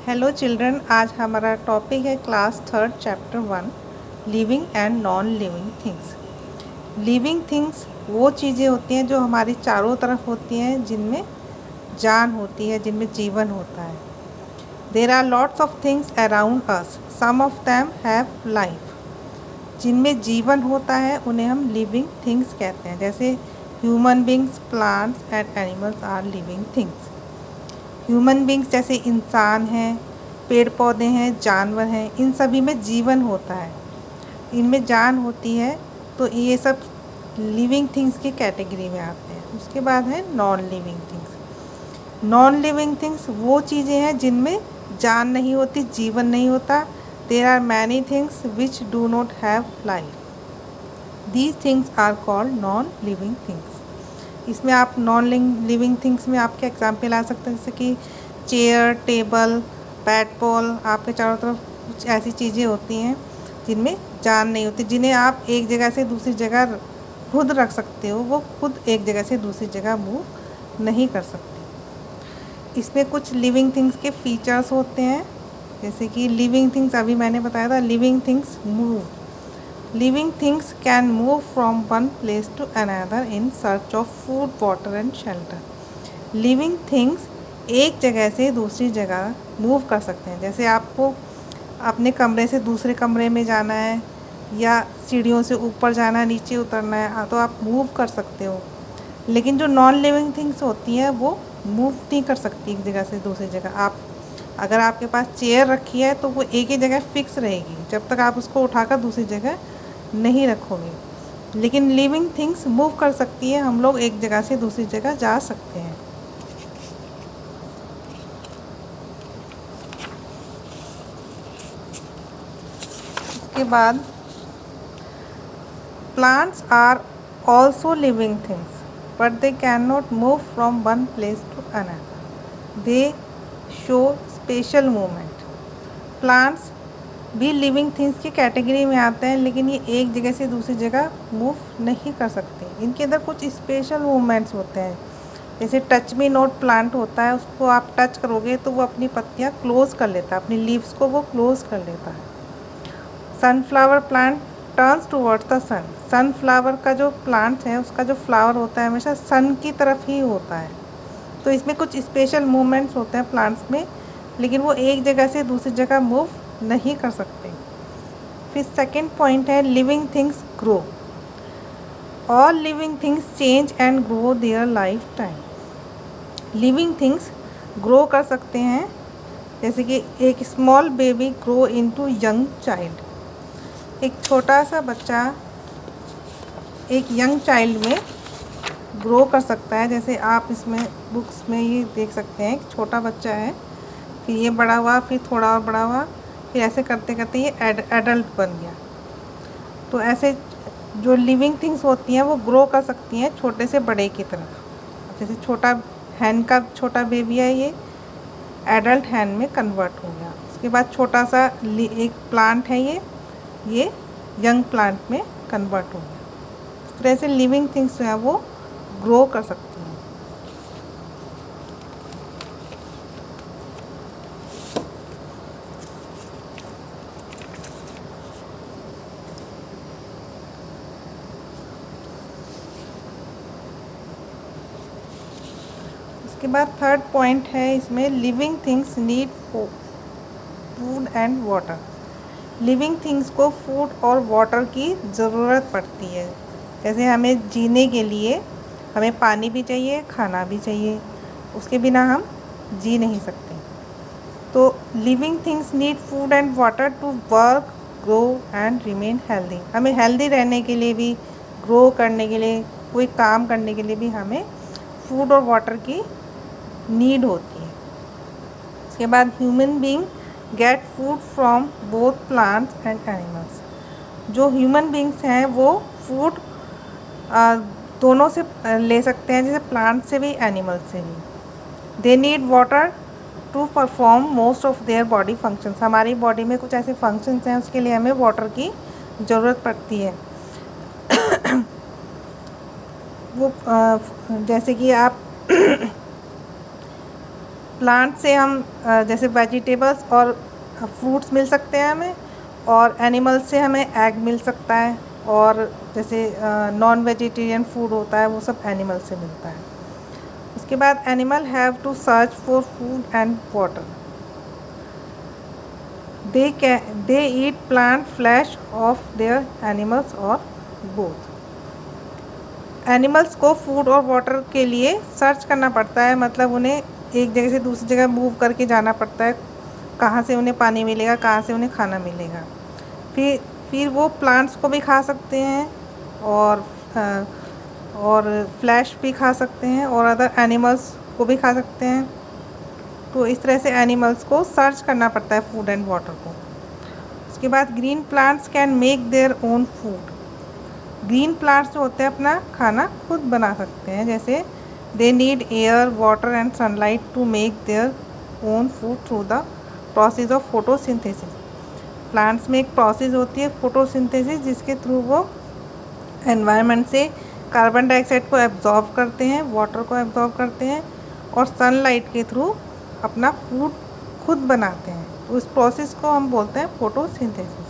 Hello children, आज हमारा topic है class third chapter 1 living and non living things. Living things वो चीज़ें होती हैं जो हमारी चारों तरफ होती हैं, जिनमें जान होती है, जिनमें जीवन होता है। There are lots of things around us, some of them have life. जिनमें जीवन होता है उन्हें हम लिविंग थिंग्स कहते हैं। जैसे human beings, plants and animals are living things. Human beings जैसे इंसान हैं, पेड़ पौधे हैं, जानवर हैं, इन सभी में जीवन होता है, इनमें जान होती है, तो ये सब लिविंग थिंग्स की कैटेगरी में आते हैं। उसके बाद है non living things. Non living things वो चीज़ें हैं जिनमें जान नहीं होती, जीवन नहीं होता। There are many things which do not have life. These things are called non living things. इसमें आप नॉन लिविंग थिंग्स में आपके एग्जाम्पल आ सकते हैं, जैसे कि चेयर, टेबल, बैट बॉल। आपके चारों तरफ कुछ ऐसी चीज़ें होती हैं जिनमें जान नहीं होती, जिन्हें आप एक जगह से दूसरी जगह खुद रख सकते हो, वो खुद एक जगह से दूसरी जगह मूव नहीं कर सकती। इसमें कुछ लिविंग थिंग्स के फीचर्स होते हैं, जैसे कि लिविंग थिंग्स अभी मैंने बताया था, living things move. Living things can move from one place to another in search of food, water and shelter. Living things एक जगह से दूसरी जगह मूव कर सकते हैं। जैसे आपको अपने कमरे से दूसरे कमरे में जाना है, या सीढ़ियों से ऊपर जाना है, नीचे उतरना है, तो आप मूव कर सकते हो। लेकिन जो नॉन लिविंग थिंग्स होती हैं वो मूव नहीं कर सकती एक जगह से दूसरी जगह। अगर आपके पास चेयर रखी है तो वो एक ही जगह फिक्स रहेगी जब तक आप उसको उठाकर दूसरी जगह नहीं रखोगे। लेकिन लिविंग थिंग्स मूव कर सकती है, हम लोग एक जगह से दूसरी जगह जा सकते हैं। उसके बाद plants are also living things but they can not move from one place to another. They show special movement. Plants भी लिविंग थिंग्स की कैटेगरी में आते हैं, लेकिन ये एक जगह से दूसरी जगह मूव नहीं कर सकते। इनके अंदर कुछ स्पेशल मूवमेंट्स होते हैं, जैसे टच मी नॉट प्लांट होता है, उसको आप टच करोगे तो वो अपनी पत्तियां क्लोज कर लेता है, अपनी लीव्स को वो क्लोज कर लेता है। Sunflower plant turns towards the sun. Sunflower का जो प्लांट है, उसका जो फ्लावर होता है हमेशा सन की तरफ ही होता है। तो इसमें कुछ स्पेशल मूवमेंट्स होते हैं प्लांट्स में, लेकिन वो एक जगह से दूसरी जगह मूव नहीं कर सकते। फिर सेकंड पॉइंट है living things grow. All living things change and grow their life time. Living things grow कर सकते हैं, जैसे कि एक small baby grow into young child. एक छोटा सा बच्चा एक यंग चाइल्ड में ग्रो कर सकता है। जैसे आप इसमें बुक्स में ये देख सकते हैं, एक छोटा बच्चा है, फिर ये बड़ा हुआ, फिर थोड़ा और बड़ा हुआ, फिर ऐसे करते करते ये एडल्ट बन गया। तो ऐसे जो लिविंग थिंग्स होती हैं वो ग्रो कर सकती हैं छोटे से बड़े की तरफ। जैसे छोटा हैन का छोटा बेबी है, ये एडल्ट हैन में कन्वर्ट हो गया। उसके बाद छोटा सा एक प्लांट है, ये यंग प्लांट में कन्वर्ट हो गया। इस तरह से लिविंग थिंग्स जो है वो ग्रो कर सकती हैं। उसके बाद थर्ड पॉइंट है इसमें, living things need food and water. Living things को फूड और वाटर की ज़रूरत पड़ती है। जैसे हमें जीने के लिए हमें पानी भी चाहिए, खाना भी चाहिए, उसके बिना हम जी नहीं सकते। तो living things need food and water to work, grow and remain healthy. हमें हेल्दी रहने के लिए भी, ग्रो करने के लिए, कोई काम करने के लिए भी हमें फूड और वाटर की नीड होती है। उसके बाद human being get food from both plants and animals. जो ह्यूमन बीइंग्स हैं वो फूड दोनों से ले सकते हैं, जैसे प्लांट से भी, एनिमल से भी। They need water to perform most of their body functions. हमारी बॉडी में कुछ ऐसे फंक्शंस हैं, उसके लिए हमें वाटर की ज़रूरत पड़ती है। वो जैसे कि आप प्लांट से हम जैसे वेजिटेबल्स और फ्रूट्स मिल सकते हैं हमें, और एनिमल से हमें एग मिल सकता है, और जैसे नॉन वेजिटेरियन फूड होता है वो सब एनिमल से मिलता है। उसके बाद animal have to search for food and water. They eat plant flesh of their animals or both. Animals को फूड और वाटर के लिए सर्च करना पड़ता है, मतलब उन्हें एक जगह से दूसरी जगह मूव करके जाना पड़ता है, कहाँ से उन्हें पानी मिलेगा, कहाँ से उन्हें खाना मिलेगा। फिर वो प्लांट्स को भी खा सकते हैं और फ्लैश भी खा सकते हैं और अदर एनिमल्स को भी खा सकते हैं। तो इस तरह से एनिमल्स को सर्च करना पड़ता है फूड एंड वाटर को। उसके बाद green plants can make their own food. Green plants जो होते हैं अपना खाना खुद बना सकते हैं, जैसे they need air, water and sunlight to make their own food through the process of photosynthesis. Plants में एक प्रोसेस होती है फोटोसिंथेसिस, जिसके थ्रू वो एनवायरनमेंट से कार्बन डाइऑक्साइड को एब्जॉर्ब करते हैं, वाटर को एब्जॉर्ब करते हैं और सनलाइट के थ्रू अपना फूड खुद बनाते हैं। तो इस प्रोसेस को हम बोलते हैं फोटोसिंथेसिस।